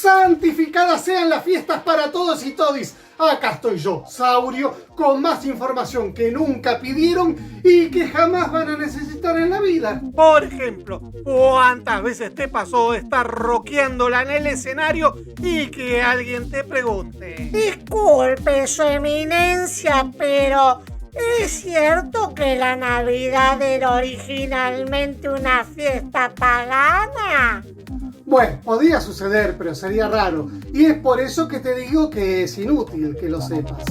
Santificadas sean las fiestas para todos y todis. Acá estoy yo, Saurio, con más información que nunca pidieron y que jamás van a necesitar en la vida. Por ejemplo, ¿cuántas veces te pasó estar rockeándola en el escenario y que alguien te pregunte: disculpe, su eminencia, pero ¿es cierto que la Navidad era originalmente una fiesta pagana? Bueno, podría suceder, pero sería raro. Y es por eso que te digo que es inútil que lo sepas.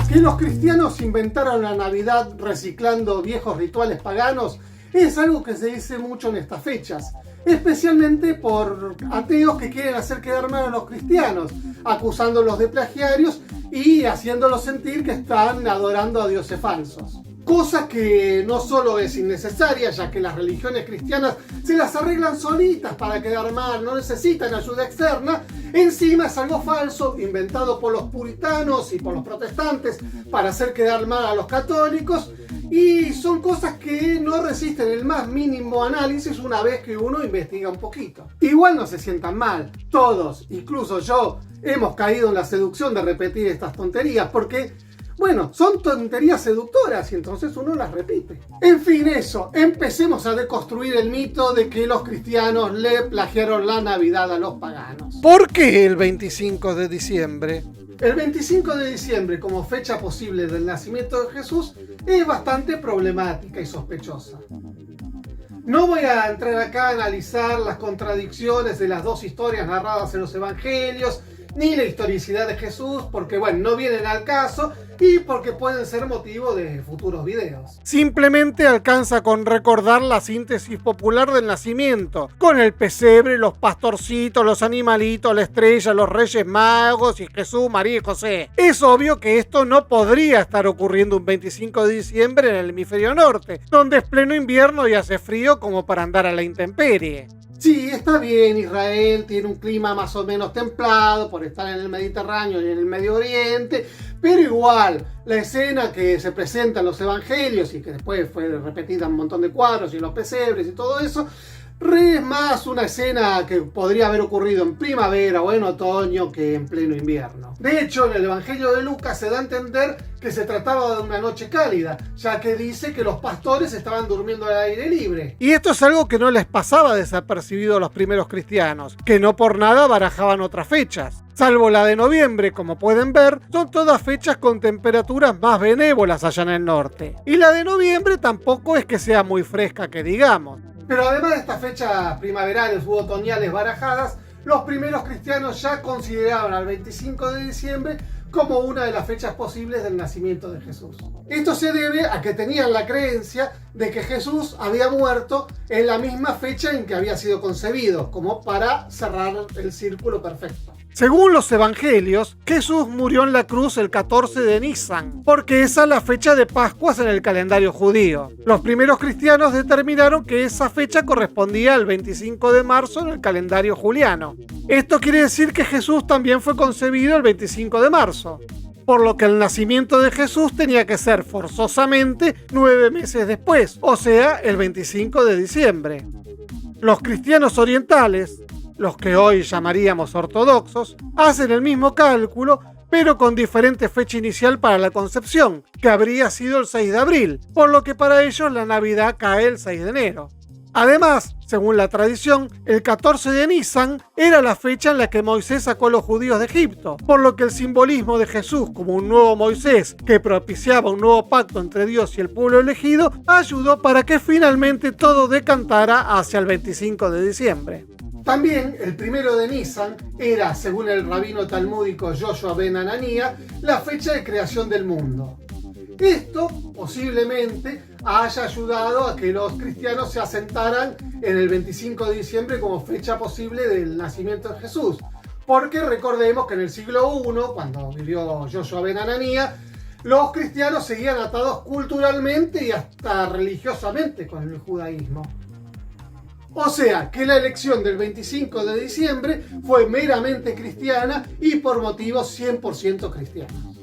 Que los cristianos inventaron la Navidad reciclando viejos rituales paganos es algo que se dice mucho en estas fechas, especialmente por ateos que quieren hacer quedar mal a los cristianos, acusándolos de plagiarios y haciéndolos sentir que están adorando a dioses falsos. Cosa que no solo es innecesaria, ya que las religiones cristianas se las arreglan solitas para quedar mal, no necesitan ayuda externa. Encima es algo falso, inventado por los puritanos y por los protestantes para hacer quedar mal a los católicos. Y son cosas que no resisten el más mínimo análisis una vez que uno investiga un poquito. Igual no se sientan mal, todos, incluso yo, hemos caído en la seducción de repetir estas tonterías porque, bueno, son tonterías seductoras y entonces uno las repite. En fin, eso, empecemos a deconstruir el mito de que los cristianos le plagiaron la Navidad a los paganos. ¿Por qué el 25 de diciembre? El 25 de diciembre como fecha posible del nacimiento de Jesús es bastante problemática y sospechosa. No voy a entrar acá a analizar las contradicciones de las dos historias narradas en los evangelios, ni la historicidad de Jesús, porque bueno, no vienen al caso y porque pueden ser motivo de futuros videos. Simplemente alcanza con recordar la síntesis popular del nacimiento, con el pesebre, los pastorcitos, los animalitos, la estrella, los reyes magos y Jesús, María y José. Es obvio que esto no podría estar ocurriendo un 25 de diciembre en el hemisferio norte, donde es pleno invierno y hace frío como para andar a la intemperie. Sí, está bien, Israel tiene un clima más o menos templado por estar en el Mediterráneo y en el Medio Oriente, pero igual, la escena que se presenta en los evangelios y que después fue repetida en un montón de cuadros y en los pesebres y todo eso, es más una escena que podría haber ocurrido en primavera o en otoño que en pleno invierno. De hecho, en el Evangelio de Lucas se da a entender que se trataba de una noche cálida, ya que dice que los pastores estaban durmiendo al aire libre. Y esto es algo que no les pasaba desapercibido a los primeros cristianos, que no por nada barajaban otras fechas. Salvo la de noviembre, como pueden ver, son todas fechas con temperaturas más benévolas allá en el norte. Y la de noviembre tampoco es que sea muy fresca, que digamos. Pero además de estas fechas primaverales u otoñales barajadas, los primeros cristianos ya consideraban al 25 de diciembre como una de las fechas posibles del nacimiento de Jesús. Esto se debe a que tenían la creencia de que Jesús había muerto en la misma fecha en que había sido concebido, como para cerrar el círculo perfecto. Según los evangelios, Jesús murió en la cruz el 14 de Nisan, porque esa es la fecha de Pascuas en el calendario judío. Los primeros cristianos determinaron que esa fecha correspondía al 25 de marzo en el calendario juliano. Esto quiere decir que Jesús también fue concebido el 25 de marzo, por lo que el nacimiento de Jesús tenía que ser forzosamente 9 meses después, o sea, el 25 de diciembre. Los cristianos orientales, los que hoy llamaríamos ortodoxos, hacen el mismo cálculo, pero con diferente fecha inicial para la concepción, que habría sido el 6 de abril, por lo que para ellos la Navidad cae el 6 de enero. Además, según la tradición, el 14 de Nisan era la fecha en la que Moisés sacó a los judíos de Egipto, por lo que el simbolismo de Jesús como un nuevo Moisés que propiciaba un nuevo pacto entre Dios y el pueblo elegido ayudó para que finalmente todo decantara hacia el 25 de diciembre. También el 1 de Nisan era, según el rabino talmúdico Yoshua ben Hanania, la fecha de creación del mundo. Esto posiblemente haya ayudado a que los cristianos se asentaran en el 25 de diciembre como fecha posible del nacimiento de Jesús. Porque recordemos que en el siglo I, cuando vivió Yoshua ben Hanania, los cristianos seguían atados culturalmente y hasta religiosamente con el judaísmo. O sea, que la elección del 25 de diciembre fue meramente cristiana y por motivos 100% cristianos.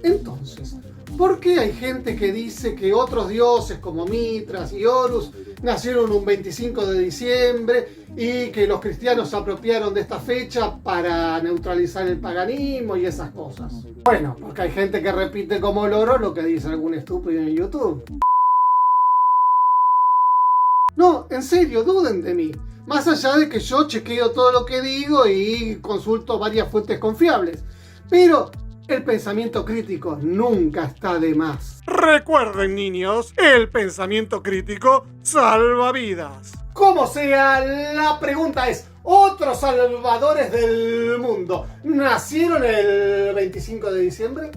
Entonces, ¿por qué hay gente que dice que otros dioses como Mitras y Horus nacieron un 25 de diciembre y que los cristianos se apropiaron de esta fecha para neutralizar el paganismo y esas cosas. Bueno, porque hay gente que repite como loro lo que dice algún estúpido en YouTube. No, en serio, duden de mí. Más allá de que yo chequeo todo lo que digo y consulto varias fuentes confiables. Pero el pensamiento crítico nunca está de más. Recuerden, niños, el pensamiento crítico salva vidas. Como sea, la pregunta es, ¿otros salvadores del mundo nacieron el 25 de diciembre?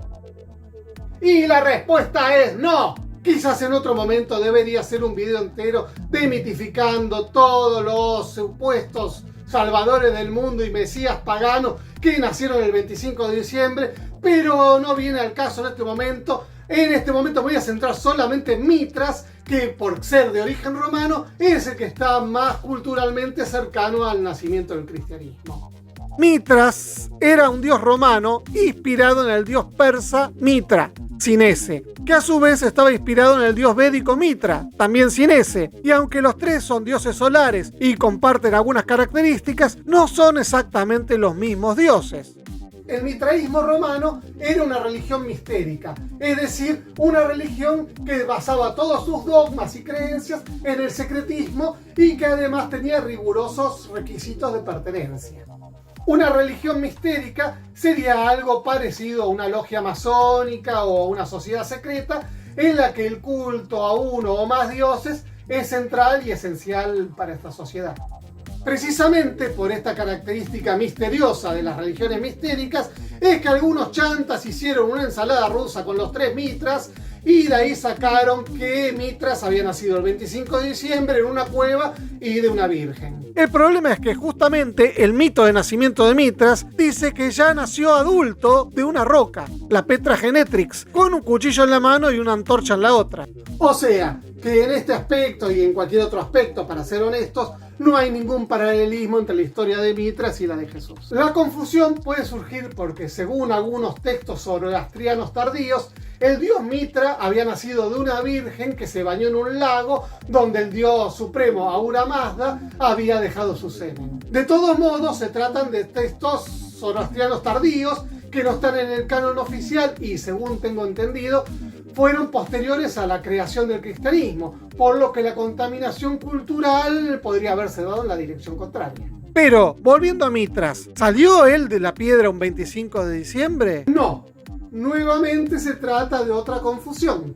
Y la respuesta es no. Quizás en otro momento debería hacer un video entero demitificando todos los supuestos salvadores del mundo y mesías paganos que nacieron el 25 de diciembre, pero no viene al caso en este momento. En este momento me voy a centrar solamente en Mitras, que por ser de origen romano es el que está más culturalmente cercano al nacimiento del cristianismo. Mitras era un dios romano inspirado en el dios persa Mitra, sin S, que a su vez estaba inspirado en el dios védico Mitra, también sin S, y aunque los tres son dioses solares y comparten algunas características, no son exactamente los mismos dioses. El mitraísmo romano era una religión mistérica, es decir, una religión que basaba todos sus dogmas y creencias en el secretismo y que además tenía rigurosos requisitos de pertenencia. Una religión mistérica sería algo parecido a una logia masónica o una sociedad secreta en la que el culto a uno o más dioses es central y esencial para esta sociedad. Precisamente por esta característica misteriosa de las religiones mistéricas es que algunos chantas hicieron una ensalada rusa con los tres Mitras y de ahí sacaron que Mitras había nacido el 25 de diciembre en una cueva y de una virgen. El problema es que justamente el mito de nacimiento de Mitras dice que ya nació adulto de una roca, la Petra Genetrix, con un cuchillo en la mano y una antorcha en la otra. O sea, que en este aspecto y en cualquier otro aspecto, para ser honestos, no hay ningún paralelismo entre la historia de Mitras y la de Jesús. La confusión puede surgir porque, según algunos textos zoroastrianos tardíos, el dios Mitra había nacido de una virgen que se bañó en un lago donde el dios supremo Ahura Mazda había dejado su semen. De todos modos, se tratan de textos zoroastrianos tardíos que no están en el canon oficial y, según tengo entendido, fueron posteriores a la creación del cristianismo, por lo que la contaminación cultural podría haberse dado en la dirección contraria. Pero, volviendo a Mitras, ¿salió él de la piedra un 25 de diciembre? No, nuevamente se trata de otra confusión.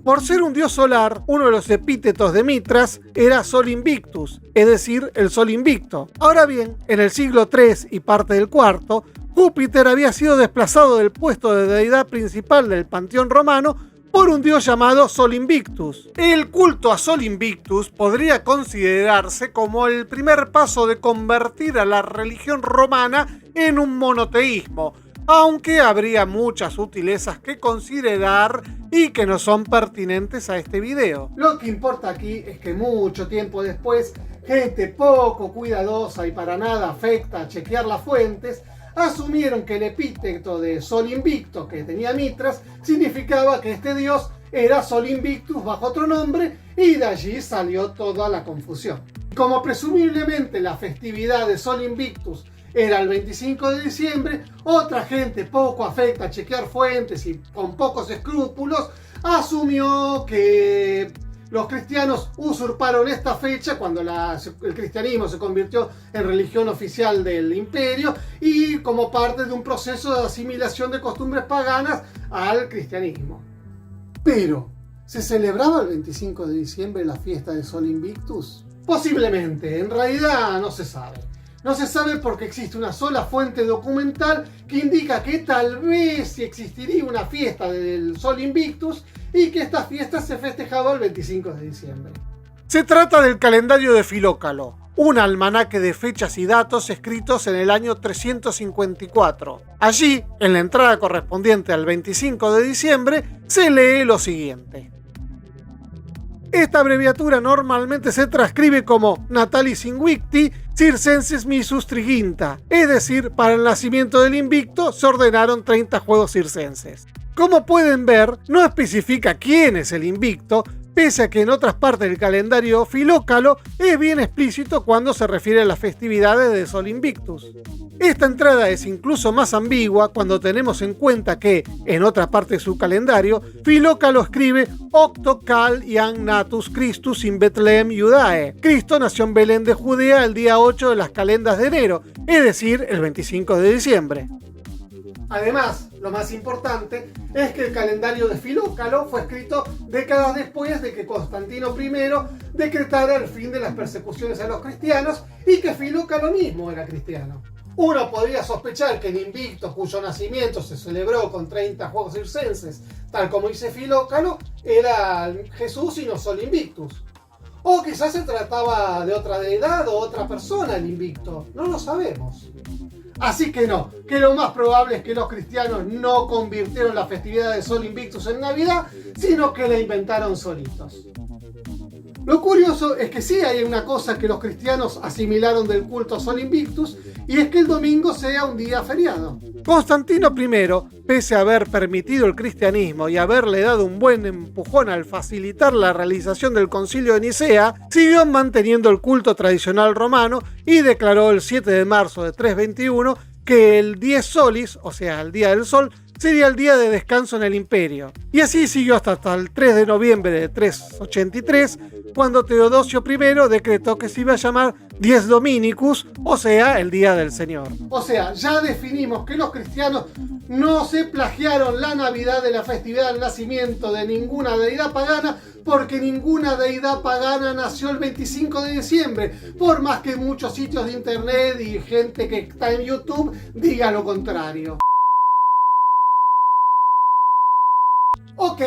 Por ser un dios solar, uno de los epítetos de Mitras era Sol Invictus, es decir, el sol invicto. Ahora bien, en el siglo III y parte del IV, Júpiter había sido desplazado del puesto de deidad principal del panteón romano por un dios llamado Sol Invictus. El culto a Sol Invictus podría considerarse como el primer paso de convertir a la religión romana en un monoteísmo, aunque habría muchas sutilezas que considerar y que no son pertinentes a este video. Lo que importa aquí es que mucho tiempo después, gente poco cuidadosa y para nada afecta a chequear las fuentes, asumieron que el epíteto de Sol Invicto que tenía Mitras significaba que este dios era Sol Invictus bajo otro nombre y de allí salió toda la confusión. Como presumiblemente la festividad de Sol Invictus era el 25 de diciembre, otra gente poco afecta a chequear fuentes y con pocos escrúpulos asumió que los cristianos usurparon esta fecha cuando el cristianismo se convirtió en religión oficial del imperio y como parte de un proceso de asimilación de costumbres paganas al cristianismo. Pero, ¿se celebraba el 25 de diciembre la fiesta de Sol Invictus? Posiblemente, en realidad no se sabe. No se sabe porque existe una sola fuente documental que indica que tal vez sí existiría una fiesta del Sol Invictus y que esta fiesta se festejaba el 25 de diciembre. Se trata del calendario de Filócalo, un almanaque de fechas y datos escritos en el año 354. Allí, en la entrada correspondiente al 25 de diciembre, se lee lo siguiente. Esta abreviatura normalmente se transcribe como Natalis Invicti Circenses Missus Triginta, es decir, para el nacimiento del invicto se ordenaron 30 juegos circenses. Como pueden ver, no especifica quién es el invicto, pese a que en otras partes del calendario filócalo es bien explícito cuando se refiere a las festividades de Sol Invictus. Esta entrada es incluso más ambigua cuando tenemos en cuenta que, en otra parte de su calendario, Filócalo escribe Octo cal iam natus Christus in Bethlehem Judae. Cristo nació en Belén de Judea el día 8 de las calendas de enero, es decir, el 25 de diciembre. Además, lo más importante es que el calendario de Filócalo fue escrito décadas después de que Constantino I decretara el fin de las persecuciones a los cristianos y que Filócalo mismo era cristiano. Uno podría sospechar que en Invictus, cuyo nacimiento se celebró con 30 juegos circenses, tal como dice Filócalo, era Jesús y no Sol Invictus. O quizás se trataba de otra deidad o otra persona el Invicto, no lo sabemos. Así que no, que lo más probable es que los cristianos no convirtieron la festividad de Sol Invictus en Navidad, sino que la inventaron solitos. Lo curioso es que sí hay una cosa que los cristianos asimilaron del culto a Sol Invictus, y es que el domingo sea un día feriado. Constantino I, pese a haber permitido el cristianismo y haberle dado un buen empujón al facilitar la realización del Concilio de Nicea, siguió manteniendo el culto tradicional romano y declaró el 7 de marzo de 321 que el Dies Solis, o sea, el Día del Sol, sería el día de descanso en el imperio. Y así siguió hasta el 3 de noviembre de 383, cuando Teodosio I decretó que se iba a llamar Dies Dominicus, o sea, el Día del Señor. O sea, ya definimos que los cristianos no se plagiaron la Navidad de la festividad del nacimiento de ninguna deidad pagana, porque ninguna deidad pagana nació el 25 de diciembre, por más que muchos sitios de internet y gente que está en YouTube diga lo contrario. Ok,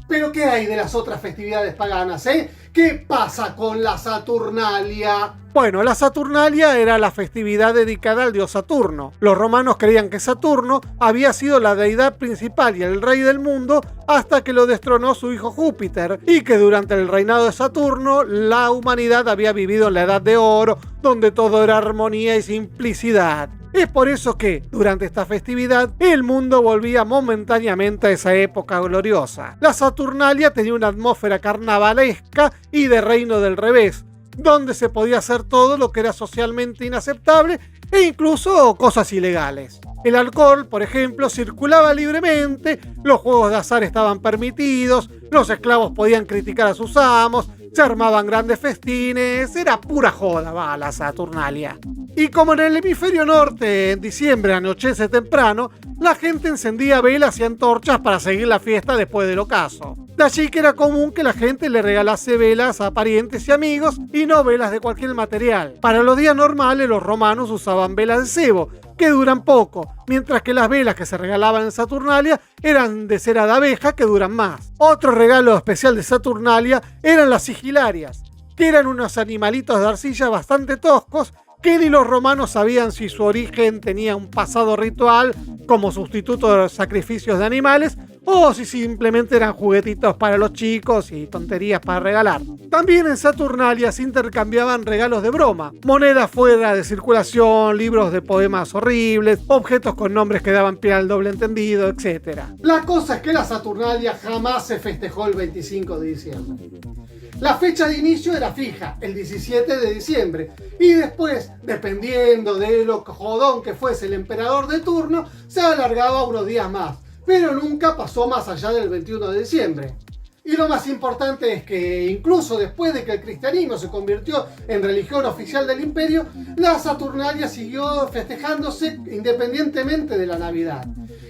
pero ¿qué hay de las otras festividades paganas, ¿Qué pasa con la Saturnalia? Bueno, la Saturnalia era la festividad dedicada al dios Saturno. Los romanos creían que Saturno había sido la deidad principal y el rey del mundo hasta que lo destronó su hijo Júpiter, y que durante el reinado de Saturno la humanidad había vivido en la Edad de Oro, donde todo era armonía y simplicidad. Es por eso que, durante esta festividad, el mundo volvía momentáneamente a esa época gloriosa. La Saturnalia tenía una atmósfera carnavalesca y de reino del revés, donde se podía hacer todo lo que era socialmente inaceptable e incluso cosas ilegales. El alcohol, por ejemplo, circulaba libremente, los juegos de azar estaban permitidos, los esclavos podían criticar a sus amos, se armaban grandes festines, era pura joda, la Saturnalia. Y como en el hemisferio norte en diciembre anochece temprano, la gente encendía velas y antorchas para seguir la fiesta después del ocaso. De allí que era común que la gente le regalase velas a parientes y amigos y no velas de cualquier material. Para los días normales los romanos usaban velas de cebo, que duran poco, mientras que las velas que se regalaban en Saturnalia eran de cera de abeja, que duran más. Otro regalo especial de Saturnalia eran las sigilarias, que eran unos animalitos de arcilla bastante toscos, que ni los romanos sabían si su origen tenía un pasado ritual como sustituto de los sacrificios de animales, o si simplemente eran juguetitos para los chicos y tonterías para regalar. También en Saturnalia se intercambiaban regalos de broma, monedas fuera de circulación, libros de poemas horribles, objetos con nombres que daban pie al doble entendido, etc. La cosa es que la Saturnalia jamás se festejó el 25 de diciembre. La fecha de inicio era fija, el 17 de diciembre, y después, dependiendo de lo jodón que fuese el emperador de turno, se alargaba unos días más, pero nunca pasó más allá del 21 de diciembre. Y lo más importante es que incluso después de que el cristianismo se convirtió en religión oficial del imperio, la Saturnalia siguió festejándose independientemente de la Navidad.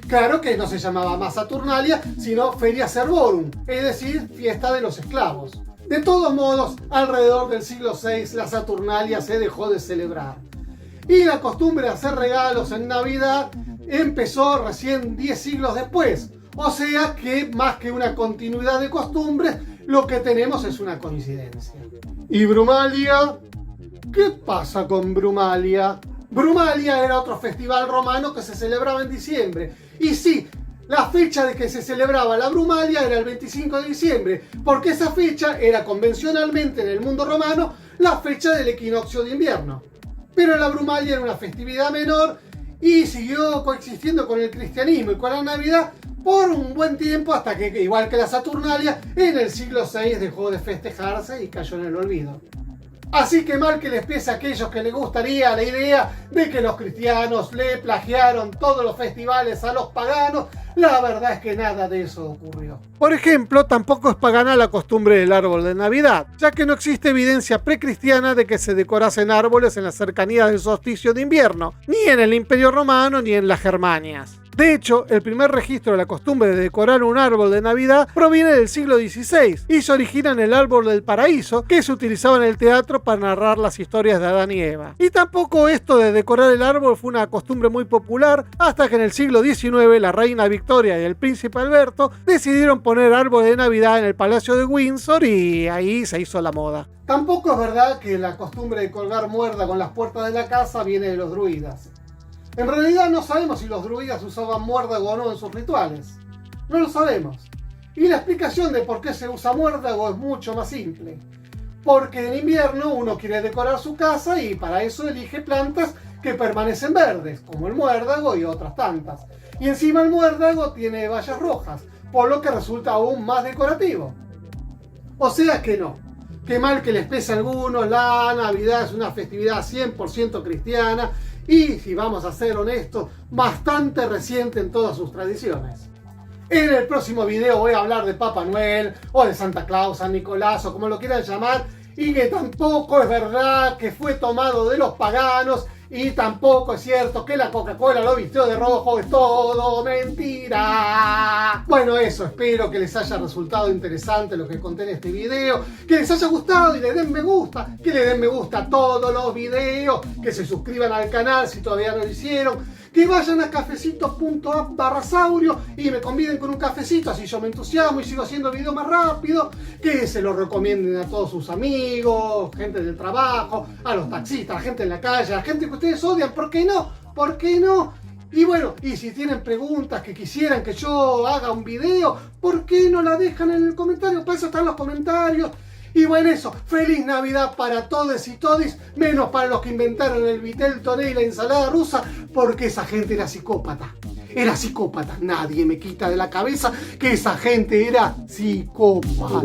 Claro que no se llamaba más Saturnalia, sino Feria Servorum, es decir, fiesta de los esclavos. De todos modos, alrededor del siglo VI la Saturnalia se dejó de celebrar. Y la costumbre de hacer regalos en Navidad empezó recién 10 siglos después. O sea que más que una continuidad de costumbres, lo que tenemos es una coincidencia. ¿Y Brumalia? ¿Qué pasa con Brumalia? Brumalia era otro festival romano que se celebraba en diciembre. Y sí, la fecha de que se celebraba la Brumalia era el 25 de diciembre, porque esa fecha era convencionalmente en el mundo romano la fecha del equinoccio de invierno. Pero la Brumalia era una festividad menor y siguió coexistiendo con el cristianismo y con la Navidad por un buen tiempo hasta que, igual que la Saturnalia, en el siglo VI dejó de festejarse y cayó en el olvido. Así que mal que les pese a aquellos que les gustaría la idea de que los cristianos le plagiaron todos los festivales a los paganos, la verdad es que nada de eso ocurrió. Por ejemplo, tampoco es pagana la costumbre del árbol de Navidad, ya que no existe evidencia precristiana de que se decorasen árboles en las cercanías del solsticio de invierno, ni en el Imperio Romano ni en las Germanias. De hecho, el primer registro de la costumbre de decorar un árbol de Navidad proviene del siglo XVI y se origina en el árbol del paraíso que se utilizaba en el teatro para narrar las historias de Adán y Eva. Y tampoco esto de decorar el árbol fue una costumbre muy popular hasta que en el siglo XIX la reina Victoria y el príncipe Alberto decidieron poner árbol de Navidad en el Palacio de Windsor y ahí se hizo la moda. Tampoco es verdad que la costumbre de colgar muerda con las puertas de la casa viene de los druidas. En realidad no sabemos si los druidas usaban muérdago o no en sus rituales. No lo sabemos. Y la explicación de por qué se usa muérdago es mucho más simple. Porque en invierno uno quiere decorar su casa y para eso elige plantas que permanecen verdes, como el muérdago y otras tantas. Y encima el muérdago tiene bayas rojas, por lo que resulta aún más decorativo. O sea que no. Qué mal que les pese a algunos, la Navidad es una festividad 100% cristiana y, si vamos a ser honestos, bastante reciente en todas sus tradiciones. En el próximo video voy a hablar de Papá Noel, o de Santa Claus, San Nicolás, o como lo quieran llamar, y que tampoco es verdad que fue tomado de los paganos, y tampoco es cierto que la Coca-Cola lo vistió de rojo, es todo mentira. Bueno, eso, espero que les haya resultado interesante lo que conté en este video, que les haya gustado y le den me gusta, que le den me gusta a todos los videos, que se suscriban al canal si todavía no lo hicieron, que vayan a cafecito.app/saurio y me conviden con un cafecito, así yo me entusiasmo y sigo haciendo videos más rápido, que se lo recomienden a todos sus amigos, gente del trabajo, a los taxistas, a la gente en la calle, a la gente que ustedes odian, ¿por qué no? ¿Por qué no? Y bueno, y si tienen preguntas que quisieran que yo haga un video, ¿por qué no la dejan en el comentario? Para eso están los comentarios. Y bueno, eso, feliz Navidad para todos y todis, menos para los que inventaron el vitel toné y la ensalada rusa, porque esa gente era psicópata. Era psicópata. Nadie me quita de la cabeza que esa gente era psicópata.